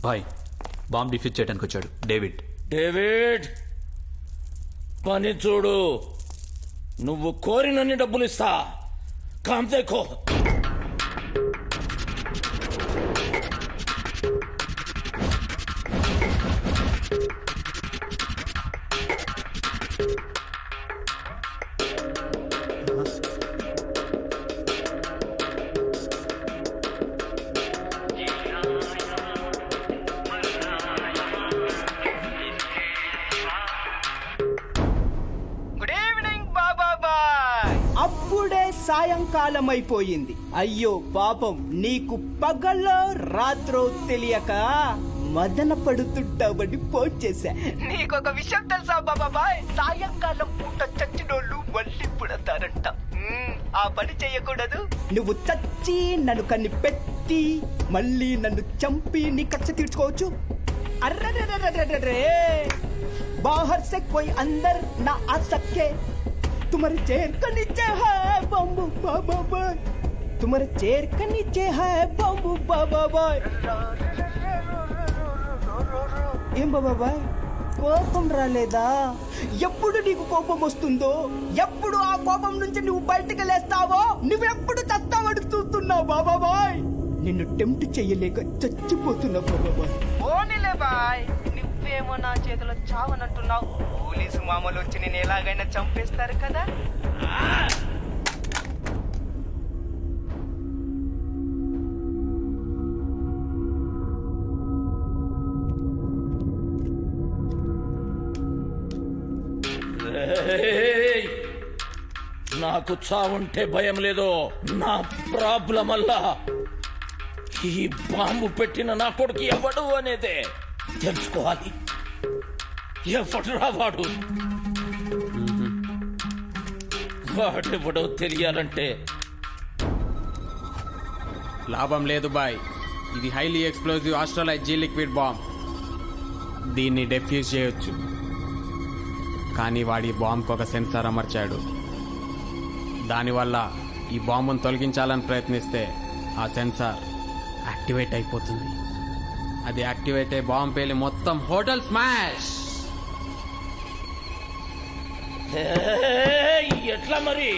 Bye bomb diffuse చేయడానికి వచ్చాడు David. David పని చూడు, నువ్వు కోరినన్ని డబ్బులు ఇస్తా. కామ్ దేఖో. అప్పుడే సాయంకాలం అయిపోయింది. అయ్యో పాపం, నీకు పగలో రాత్రో తెలియక మదన పడుతుంటావని ఫోన్ చేశా. నీకొక విషయం తెలుసా బాబాయ్? సాయంకాలం పూట చచ్చినోళ్ళు మళ్ళీ పుడతారంట. ఆ పని చెయ్యకూడదు. నువ్వు చచ్చి నన్ను కనిపెట్టి మళ్ళీ నన్ను చంపి నీ కక్ష తీర్చుకోవచ్చు. అర్రే బాహర్ సే కోయి అందర్ నా ఆ సక్కే तुम्हारे चेयर का नीचे है बम्बू बाबा बाय, तुम्हारे चेयर का नीचे है बम्बू बाबा बाय. ఏం బాబా బాయ్, కోపం రాలేదా? ఎప్పుడు నీకు కోపం వస్తుందో, ఎప్పుడు ఆ కోపం నుంచి నువ్వు బయటకు లేస్తావో, నువ్వెప్పుడు చస్తావని చూస్తున్నావు బాబా బాయ్. నిన్ను టెంప్ట్ చెయ్యలేక చచ్చిపోతున్నావు బాబా బాయ్. పోనీలే బాయ్, నువ్వేమో నా చేతిలో చావనంటున్నావు. పోలీసు మామూలు వచ్చి నేను ఎలాగైనా చంపేస్తారు కదా. నాకు చావుంటే భయం లేదు. నా ప్రాబ్లం వల్ల ఈ బాంబు పెట్టిన నా కొడుకు ఎవడు అనేదే తెలుసుకోవాలి. ఎవడురా వాడు? వాడెవడో తెలియాలంటే లాభం లేదు బాయ్. ఇది హైలీ ఎక్స్ప్లోజివ్ ఆస్ట్రలైజ్ జీ లిక్విడ్ బాంబ్. దీన్ని డెఫ్యూజ్ చేయొచ్చు, కానీ వాడి బాంబ్కి ఒక సెన్సార్ అమర్చాడు. దానివల్ల ఈ బాంబును తొలగించాలని ప్రయత్నిస్తే ఆ సెన్సార్ యాక్టివేట్ అయిపోతుంది. అది యాక్టివేట్ అయ్యి బాంబు పేలి మొత్తం హోటల్ స్మాష్. ఎట్లా మరి?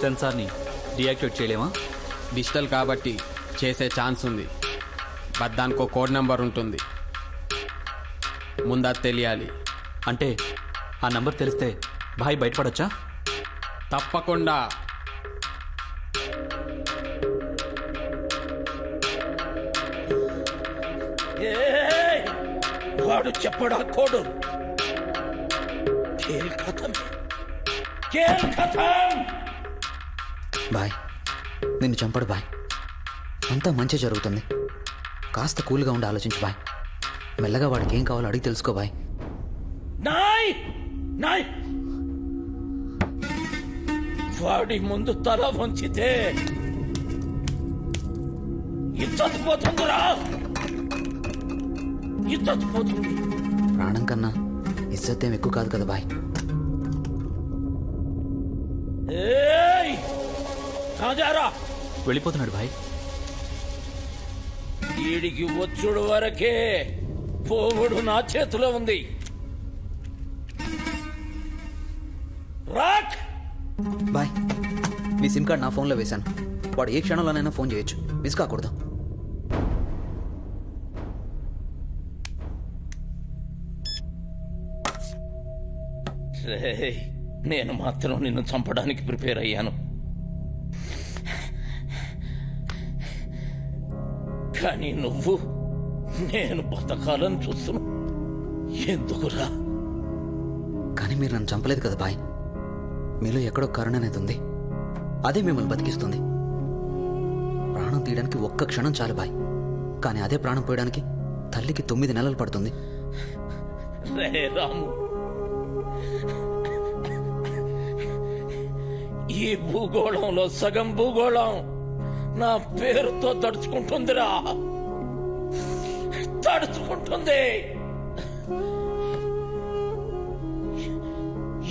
సెన్సార్ని డియాక్టివేట్ చేయలేమా? డిజిటల్ కాబట్టి చేసే ఛాన్స్ ఉంది, బట్ దానికో కోడ్ నెంబర్ ఉంటుంది. ముందు అది తెలియాలి. అంటే ఆ నంబర్ తెలిస్తే భాయ్ బయటపడొచ్చా? తప్పకుండా. వాడు చెప్పడా కోడు? బాయ్ నిన్ను చంపడు బాయ్, అంతా మంచి జరుగుతుంది. కాస్త కూల్గా ఉండి ఆలోచించు బాయ్. మెల్లగా వాడికి ఏం కావాలో అడిగి తెలుసుకో బాయ్. నాయ్ నాయ్, వాడి ముందు తల వంచితే ఇజ్జత్ పోతుందిరా, ఇజ్జత్ పోతుంది. ప్రాణం కన్నా ఇజ్జత్ ఏం ఎక్కువ కాదు కదా బాయ్. కాజారా వెళ్ళిపోతున్నాడు భాయ్. వీడికి వచ్చుడు వరకే, పోవుడు నా చేతిలో ఉంది. రాక్ బాయ్, మీ సిమ్ కార్డ్ నా ఫోన్లో వేశాను. వాడు ఏ క్షణంలోనైనా ఫోన్ చేయొచ్చు, మిస్ కాకూడదు. నేను మాత్రం నిన్ను చంపడానికి ప్రిపేర్ అయ్యాను, కానీ నువ్వు నేను బతకాలని చూస్తున్నా. ఎందుకురా? కానీ మీరు నన్ను చంపలేదు కదా బాయ్. మీలో ఎక్కడో కరుణ అనేది ఉంది, అదే మిమ్మల్ని బతికిస్తుంది. ప్రాణం తీయడానికి ఒక్క క్షణం చాలు బాయ్, కానీ అదే ప్రాణం పోయడానికి తల్లికి 9 నెలలు పడుతుంది. రే రాము, ఈ భూగోళంలో సగం భూగోళం నా పేరుతో తడుచుకుంటుందిరా, తడుచుకుంటుంది.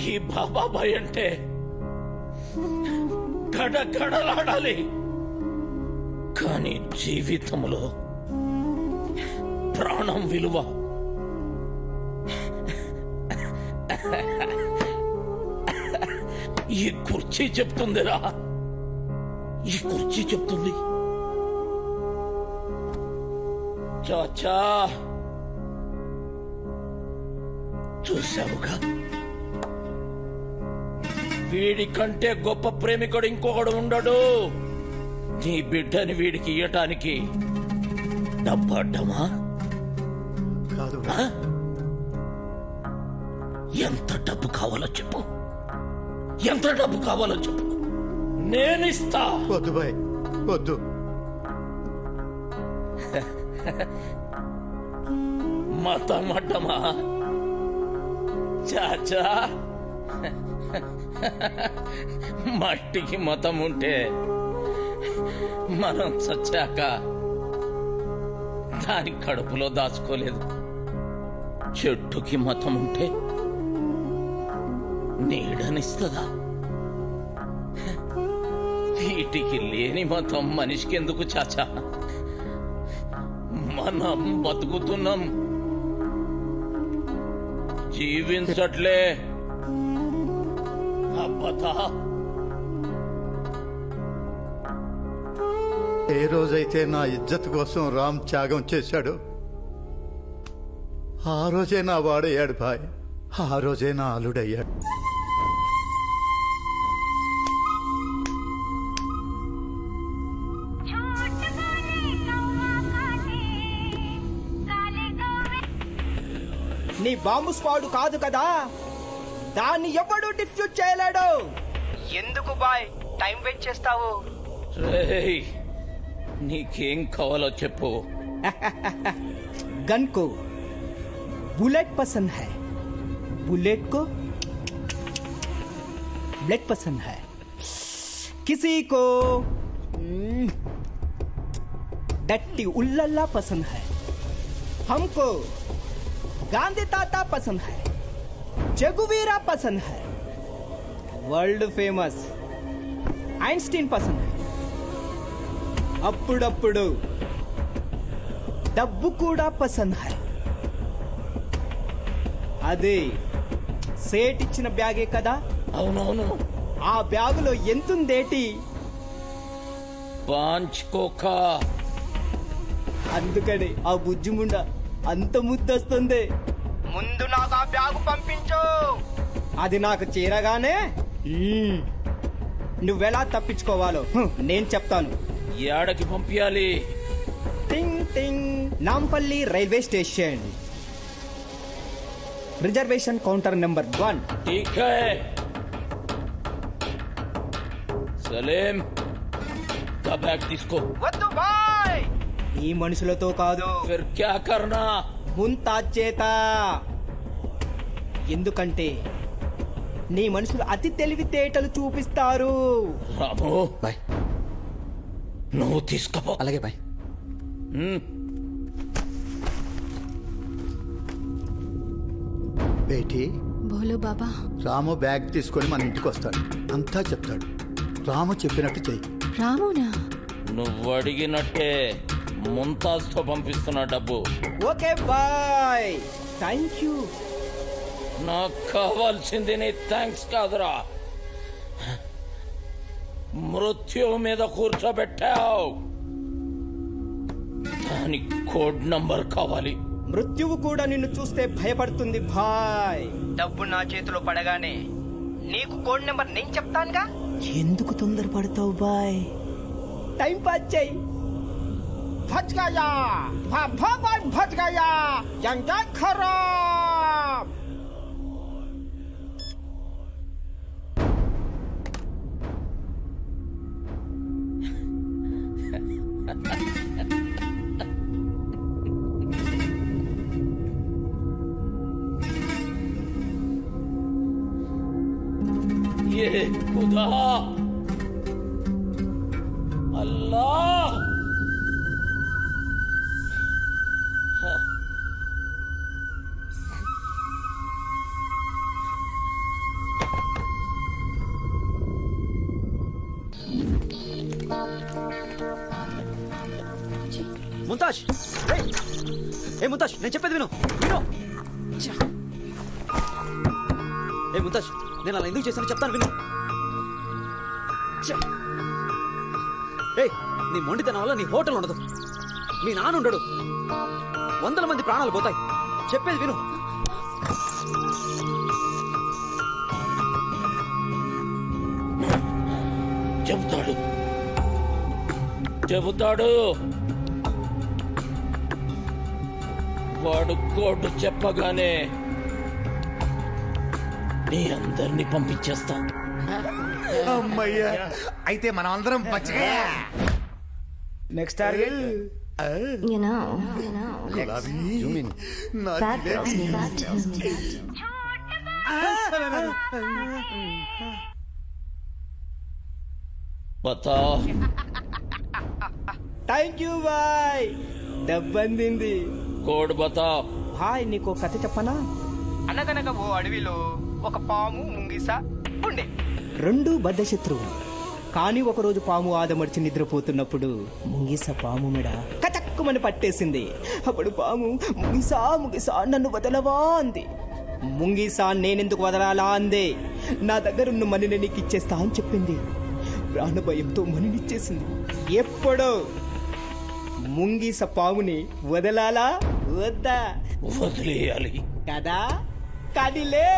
ఈ బాబాబాయ్ అంటే గడగడలాడాలి, కానీ జీవితంలో ప్రాణం విలువ. ఈ కుర్చీ చెప్తుందిరా, ఈ కుర్చీ చెప్తుంది. చాచా చూసావుగా, వీడి కంటే గొప్ప ప్రేమికుడు ఇంకొకడు ఉండడు. నీ బిడ్డని వీడికి ఇయ్యటానికి డబ్బడ్డమా? కాదు ఆ? ఎంత డబ్బు కావాలో చెప్పు, ఎంత డబ్బు కావాలో చెప్పు, నేనిస్తా. వద్దు బాయ్ వద్దు. మతం అడ్డమా చాచా? మట్టికి మతం ఉంటే మనం చచ్చాక దాని కడుపులో దాచుకోలేదు. చెట్టుకి మతం ఉంటే నీడనిస్తుందా? వీటికి లేని మతం మనిషికి ఎందుకు చాచా? మనం బతుకుతున్నాం, జీవించట్లే. అబ్బతా, ఏ రోజైతే నా ఇజ్జత్ కోసం రామ్ త్యాగం చేశాడు, ఆ రోజే నా వాడయ్యాడు బాయ్. ఆ రోజే నా అల్లుడయ్యాడు. నీ బాంబు స్క్వాడ్ కాదు కదా, దాన్ని ఎవడు డిఫ్యూజ్ చేయలేడు. ఎందుకు బాయ్ టైం వేస్ట్ చేస్తావు? రేయ్, నీకేం కావాలో చెప్పు. गन को बुलेट पसंद है, बुलेट को ब्लेड पसंद है, किसी को डट्टी उल्लल्ला पसंद है, हमको गांधी ताता पसंद है, जगुवीरा पसंद है, वर्ल्ड फेमस आइंस्टीन पसंद है. అప్పుడప్పుడు డబ్బు కూడా పసంద్ హై. అదే సేట్ ఇచ్చిన బ్యాగే కదా? అవునవును. ఆ బ్యాగులో ఎంతుందేటి? పాంచుకోకా. అందుకని ఆ బుజ్జిముండ అంత ముద్దొస్తుంది. ముందు నాకు ఆ బ్యాగు పంపించు. అది నాకు చేరగానే నువ్వెలా తప్పించుకోవాలో నేను చెప్తాను. ఏడకి పంపించాలి? టింగ్ టింగ్, Nampally railway station, reservation counter number 1. ठीक है సలీం, దా బ్యాగ్ తీసుకో. వద్దు బాయ్, ఈ మనుషులతో కాదు, ఫిర్ క్యా కర్నా? ముంతాజ్ చేత. ఎందుకంటే నీ మనుషులు అతి తెలివితేటలు చూపిస్తారు. రాము, బాయ్. నువ్వు తీసుకపో. అలాగే బాయ్. బేటీ, బోలో బాబా. రాము బ్యాగ్ తీసుకొని మన ఇంటికి వస్తాడు, అంతా చెప్తాడు. రాము చెప్పినట్టు చెయ్యి. రామునా? నువ్వు అడిగినట్టే ముంతాజ్ తో పంపిస్తున్నా డబ్బు. Okay bye, thank you. నాకు కావాల్సింది నీ థ్యాంక్స్ కాదురా, మృత్యువు మీద కూర్చోబెట్టావు, దాని కోడ్ నంబర్ కావాలి. మృత్యువు కూడా నిన్ను చూస్తే భయపడుతుంది భాయ్. డబ్బు నా చేతిలో పడగానే నీకు కోడ్ నెంబర్ నేను చెప్తానుగా. ఎందుకు తొందరపడతావు బాయ్? టైం పాస్ చేయి. భజ్ గయా, భజ్ గయా, యంగా ఖరాబ్. ये खुदा, अल्लाह, ముంతాజ్ ఏయ్! ఏ ముంతాజ్ నేను చెప్పేది విను విను ఛ! ఏ ముంతాజ్ నేను అలా ఎందుకు చేశాను చెప్తాను విను ఛ! ఏయ్ నీ మొండితనం వల్ల నీ హోటల్ ఉండదు మీ నాన్న ఉండడు 100 మంది ప్రాణాలు పోతాయి చెప్పేది విను చెబుతాడు చెబుతాడు వాడు కోడ్ చెప్పగానే నీ అందరినీ పంపించేస్తా. అమ్మయ్యా అయితే మనం అందరం బచ్చగా నెక్స్ట్ టార్గెట్ You know, గులాబీ నా that girl's jalebi. name is Tilly. బతా థ్యాంక్ యూ బాయ్ దెబ్బందింది కోడ్ బతా. హాయ్ నీకు ఒక కథ చెప్పనా అనగనగా ఓ అడవిలో ఒక పాము ముంగిస ఉండే రెండు బద్ధ శత్రువు కానీ ఒకరోజు పాము ఆదమర్చి నిద్రపోతున్నప్పుడు ముంగిస పాము మెడ కచక్కుమని పట్టేసింది. అప్పుడు పాము ముంగిసా ముంగిసా నన్ను వదలవా అంది. ముంగిసా నేనెందుకు వదలాలా అందే. నా దగ్గరున్న మనిని నీకు ఇచ్చేస్తా అని చెప్పింది. ప్రాణభయంతో మనినిచ్చేసింది. ఎప్పుడో ముంగిస పాముని వదలాలా వద్దా వదిలేయాలి. కదా కదిలే